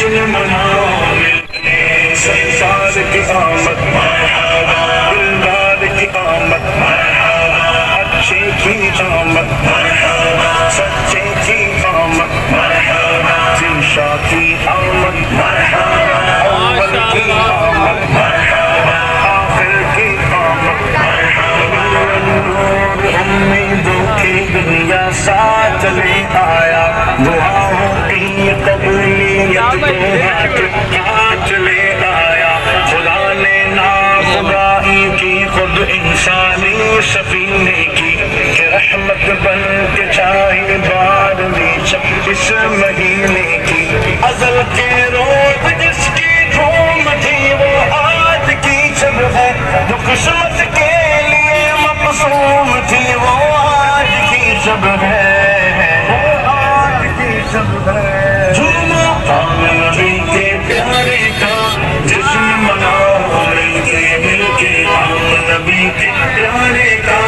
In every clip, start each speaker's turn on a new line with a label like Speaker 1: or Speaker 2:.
Speaker 1: جشن مناؤ مل کے سرکار کی آمد مرحبا دلدار کی آمد مرحبا اچھے کی آمد مرحبا سچے کی آمد مرحبا زنشا کی آمد مرحبا اول کی آمد مرحبا آخر کی آمد مرحبا نور امیدوں کی دنیا ساتھ لے آیا دعاؤں کی قبولیت کو ہاتھ لے آیا خدا نے ناخدائی کی خود انسانی سفینے کی کہ رحمت بن کے چاہے بارہویں شب اس مہینے کی ازل کے روز جس کی دھوم تھی وہ آج کی شب ہے جو قسمت کے لیے مقسوم تھی وہ آج کی شب ہے وہ آج کی شب ہے جھومو آمن نبی کے پیارے کا جشن مناؤ مل کے آمن نبی کے پیارے کا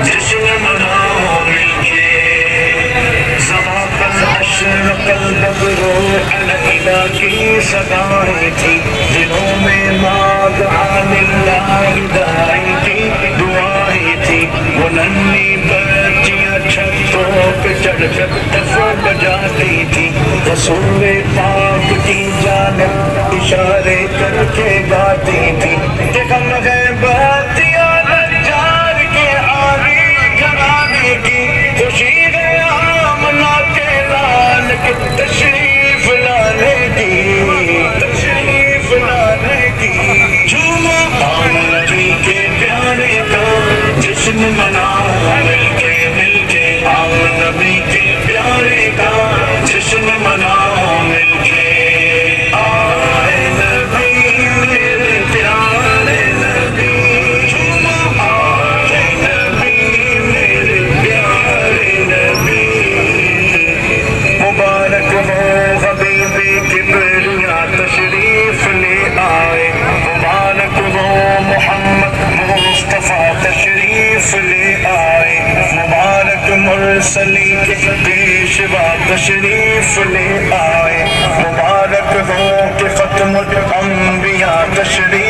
Speaker 1: جشن مناؤ مل کے زماں اشرق البدر الہلا کی صدائیں تھی دلوں میں ماد عن اللہ دائی کی دعائیں تھی وہ ننھی بچیاں چھتوں پہ چڑھ کر دف بجاتی تھی رسول پاک کی جانب اشارے کر کے گاتی تھی کہ غم ہے باتیاں نجار کے آری گھرانے کی خوشی ہے آمنہ کے لال کے تشریف لانے کی تشریف لانے کی جھومو آمنہ جی کے پیارے کا جشن مناؤ مل کے آمنہ نبی کے پیارے کا جشن مناؤ مل کے آئے نبی میرے پیارے نبی جھومو آئے نبی میرے پیارے نبی مبارک ہو حبیبی کبریا تشریف لے آئے مبارک ہو محمد مصطفیٰ تشریف لے آئے مبارک مرسلی کے پیشوا تشریف لے آئے مبارک ہو کہ ختم الانبیاء تشریف